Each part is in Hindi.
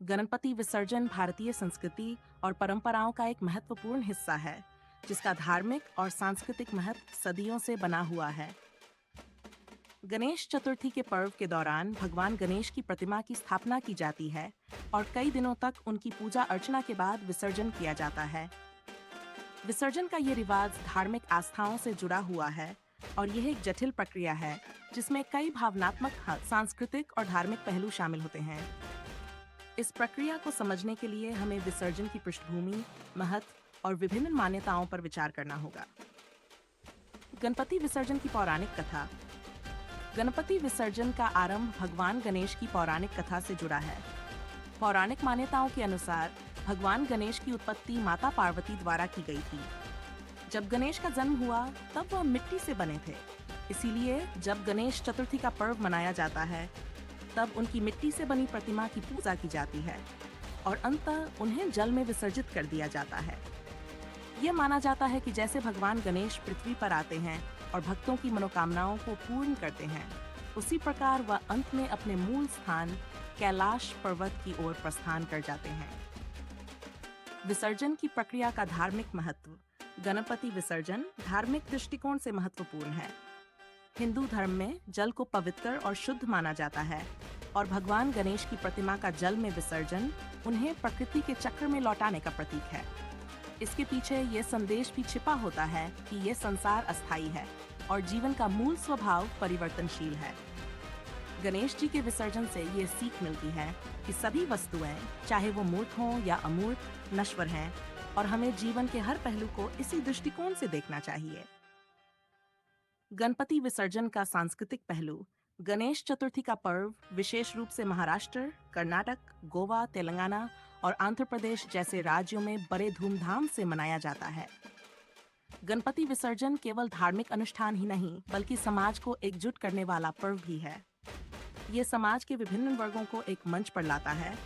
गणपति विसर्जन भारतीय संस्कृति और परंपराओं का एक महत्वपूर्ण हिस्सा है, जिसका धार्मिक और सांस्कृतिक महत्व सदियों से बना हुआ है। गणेश चतुर्थी के पर्व के दौरान भगवान गणेश की प्रतिमा की स्थापना की जाती है और कई दिनों तक उनकी पूजा अर्चना के बाद विसर्जन किया जाता है। विसर्जन का ये रिवाज धार्मिक आस्थाओं से जुड़ा हुआ है और यह एक जटिल प्रक्रिया है, जिसमें कई भावनात्मक, सांस्कृतिक और धार्मिक पहलू शामिल होते हैं। इस प्रक्रिया को समझने के लिए हमें विसर्जन की पृष्ठभूमि, महत्व और विभिन्न मान्यताओं पर विचार करना होगा। गणपति विसर्जन की पौराणिक कथा। गणपति विसर्जन का आरंभ भगवान गणेश की पौराणिक कथा से जुड़ा है। पौराणिक मान्यताओं के अनुसार भगवान गणेश की उत्पत्ति माता पार्वती द्वारा की गई थी। जब गणेश का जन्म हुआ तब वह मिट्टी से बने थे, इसीलिए जब गणेश चतुर्थी का पर्व मनाया जाता है तब उनकी मिट्टी से बनी प्रतिमा की पूजा की जाती है और अंततः उन्हें जल में विसर्जित कर दिया जाता है। यह माना जाता है कि जैसे भगवान गणेश पृथ्वी पर आते हैं और भक्तों की मनोकामनाओं को पूर्ण करते हैं, उसी प्रकार वह अंत में अपने मूल स्थान कैलाश पर्वत की ओर प्रस्थान कर जाते हैं। विसर्जन की प्रक्रिया का धार्मिक महत्व। गणपति विसर्जन धार्मिक दृष्टिकोण से महत्वपूर्ण है। हिंदू धर्म में जल को पवित्र और शुद्ध माना जाता है और भगवान गणेश की प्रतिमा का जल में विसर्जन उन्हें प्रकृति के चक्र में लौटाने का प्रतीक है। इसके पीछे ये संदेश भी छिपा होता है कि ये संसार अस्थायी है और जीवन का मूल स्वभाव परिवर्तनशील है। गणेश जी के विसर्जन से ये सीख मिलती है कि सभी वस्तुएं, चाहे वो मूर्त हों या अमूर्त, नश्वर हैं और हमें जीवन के हर पहलू को इसी दृष्टिकोण से देखना चाहिए। गणपति विसर्जन का सांस्कृतिक पहलू। गणेश चतुर्थी का पर्व विशेष रूप से महाराष्ट्र, कर्नाटक, गोवा, तेलंगाना और आंध्र प्रदेश जैसे राज्यों में बड़े धूमधाम से मनाया जाता है। गणपति विसर्जन केवल धार्मिक अनुष्ठान ही नहीं, बल्कि समाज को एकजुट करने वाला पर्व भी है। ये समाज के विभिन्न वर्गों को एक मंच पर लाता है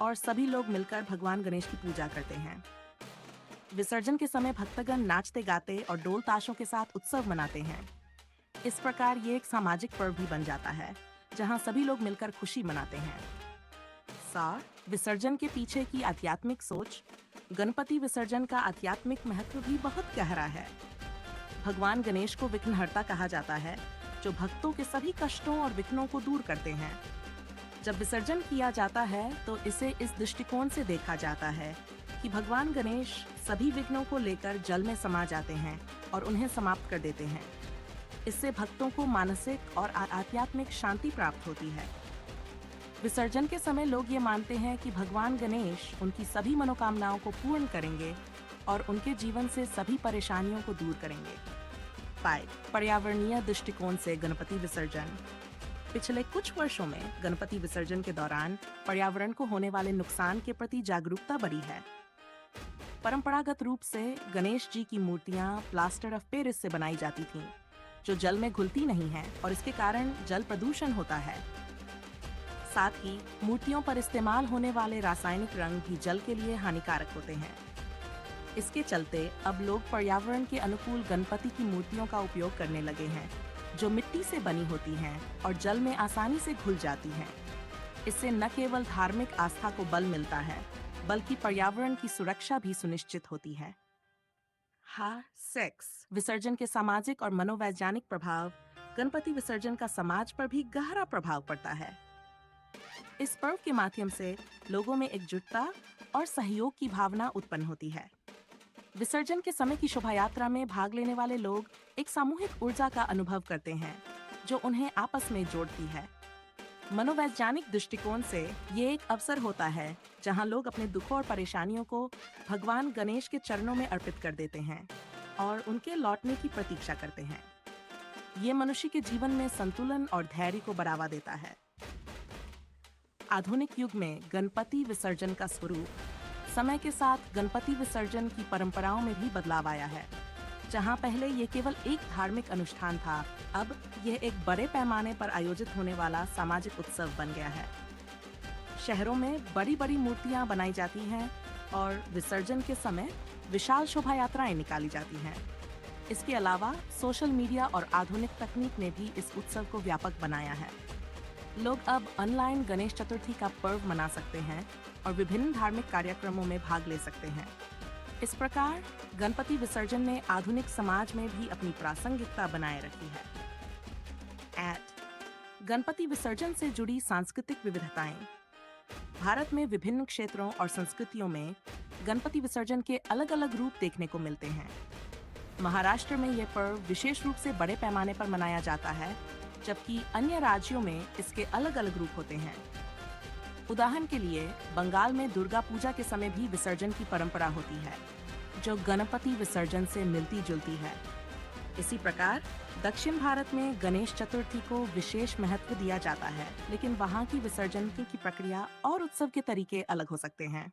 और सभी लोग मिलकर भगवान गणेश की पूजा करते हैं। विसर्जन के समय भक्तगण नाचते गाते और ढोल ताशों के साथ उत्सव मनाते हैं। इस प्रकार ये एक सामाजिक पर्व भी बन जाता है, जहां सभी लोग मिलकर खुशी मनाते हैं। सार, विसर्जन के पीछे की आध्यात्मिक सोच। गणपति विसर्जन का आध्यात्मिक महत्व भी बहुत गहरा है। भगवान गणेश को विघ्नहर्ता कहा जाता है, जो भक्तों के सभी कष्टों और विघ्नों को दूर करते हैं। जब विसर्जन किया जाता है तो इसे इस दृष्टिकोण से देखा जाता है कि भगवान गणेश सभी विघ्नों को लेकर जल में समा जाते हैं और उन्हें समाप्त कर देते हैं। इससे भक्तों को मानसिक और आध्यात्मिक शांति प्राप्त होती है। विसर्जन के समय लोग ये मानते हैं कि भगवान गणेश उनकी सभी मनोकामनाओं को पूर्ण करेंगे और उनके जीवन से सभी परेशानियों को दूर करेंगे। 5. पर्यावरणीय दृष्टिकोण से गणपति विसर्जन। पिछले कुछ वर्षों में गणपति विसर्जन के दौरान पर्यावरण को होने वाले नुकसान के प्रति जागरूकता बढ़ी है। परंपरागत रूप से गणेश जी की मूर्तियां प्लास्टर ऑफ पेरिस से बनाई जाती थीं, जो जल में घुलती नहीं है और इसके कारण जल प्रदूषण होता है। साथ ही मूर्तियों पर इस्तेमाल होने वाले रासायनिक रंग भी जल के लिए हानिकारक होते हैं। इसके चलते अब लोग पर्यावरण के अनुकूल गणपति की मूर्तियों का उपयोग करने लगे हैं, जो मिट्टी से बनी होती हैं और जल में आसानी से घुल जाती हैं। इससे न केवल धार्मिक आस्था को बल मिलता है, बल्कि पर्यावरण की सुरक्षा भी सुनिश्चित होती है। सेक्स। विसर्जन के सामाजिक और मनोवैज्ञानिक प्रभाव। गणपति विसर्जन का समाज पर भी गहरा प्रभाव पड़ता है। इस पर्व के माध्यम से लोगों में एकजुटता और सहयोग की भावना उत्पन्न होती है। विसर्जन के समय की शोभा यात्रा में भाग लेने वाले लोग एक सामूहिक ऊर्जा का अनुभव करते हैं, जो उन्हें आपस में जोड़ती है। मनोवैज्ञानिक दृष्टिकोण से ये एक अवसर होता है जहां लोग अपने दुखों और परेशानियों को भगवान गणेश के चरणों में अर्पित कर देते हैं और उनके लौटने की प्रतीक्षा करते हैं। ये मनुष्य के जीवन में संतुलन और धैर्य को बढ़ावा देता है। आधुनिक युग में गणपति विसर्जन का स्वरूप। समय के साथ गणपति विसर्जन की परंपराओं में भी बदलाव आया है। जहां पहले ये केवल एक धार्मिक अनुष्ठान था, अब यह एक बड़े पैमाने पर आयोजित होने वाला सामाजिक उत्सव बन गया है। शहरों में बड़ी बड़ी मूर्तियां बनाई जाती हैं और विसर्जन के समय विशाल शोभा यात्राएं निकाली जाती हैं। इसके अलावा सोशल मीडिया और आधुनिक तकनीक ने भी इस उत्सव को व्यापक बनाया है। लोग अब ऑनलाइन गणेश चतुर्थी का पर्व मना सकते हैं और विभिन्न धार्मिक कार्यक्रमों में भाग ले सकते हैं। इस प्रकार गणपति विसर्जन ने आधुनिक समाज में भी अपनी प्रासंगिकता बनाए रखी है। गणपति विसर्जन से जुड़ी सांस्कृतिक विविधताएं। भारत में विभिन्न क्षेत्रों और संस्कृतियों में गणपति विसर्जन के अलग-अलग रूप देखने को मिलते हैं। महाराष्ट्र में यह पर्व विशेष रूप से बड़े पैमाने पर मनाया जाता है, जबकि अन्य राज्यों में इसके अलग-अलग रूप होते हैं। उदाहरण के लिए, बंगाल में दुर्गा पूजा के समय भी विसर्जन की परंपरा होती है, जो गणपति विसर्जन से मिलती-जुलती है। इसी प्रकार दक्षिण भारत में गणेश चतुर्थी को विशेष महत्व दिया जाता है, लेकिन वहाँ की विसर्जन की प्रक्रिया और उत्सव के तरीके अलग हो सकते हैं।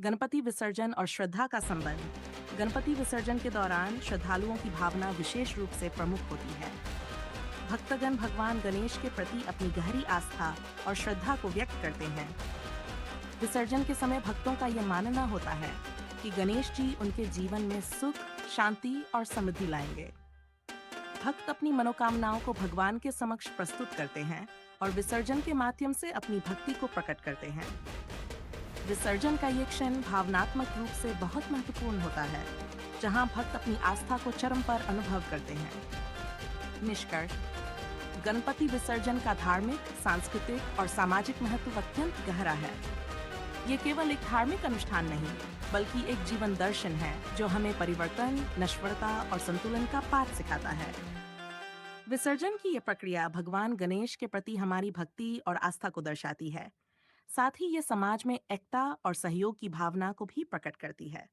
गणपति विसर्जन और श्रद्धा का संबंध। गणपति विसर्जन के दौरान श्रद्धालुओं की भावना विशेष रूप से प्रमुख होती है। भक्तगण भगवान गणेश के प्रति अपनी गहरी आस्था और श्रद्धा को व्यक्त करते हैं। विसर्जन के समय भक्तों का यह मानना होता है कि गणेश जी उनके जीवन में सुख, शांति और समृद्धि लाएंगे। भक्त अपनी मनोकामनाओं को भगवान के समक्ष प्रस्तुत करते हैं और विसर्जन के माध्यम से अपनी भक्ति को प्रकट करते हैं। विसर्जन का ये क्षण भावनात्मक रूप से बहुत महत्वपूर्ण होता है, जहां भक्त अपनी आस्था को चरम पर अनुभव करते हैं। निष्कर्ष: गणपति विसर्जन का धार्मिक, सांस्कृतिक और सामाजिक महत्व अत्यंत गहरा है। ये केवल एक धार्मिक अनुष्ठान नहीं, बल्कि एक जीवन दर्शन है जो हमें परिवर्तन, नश्वरता और संतुलन का पाठ सिखाता है। विसर्जन की ये प्रक्रिया भगवान गणेश के प्रति हमारी भक्ति और आस्था को दर्शाती है। साथ ही ये समाज में एकता और सहयोग की भावना को भी प्रकट करती है।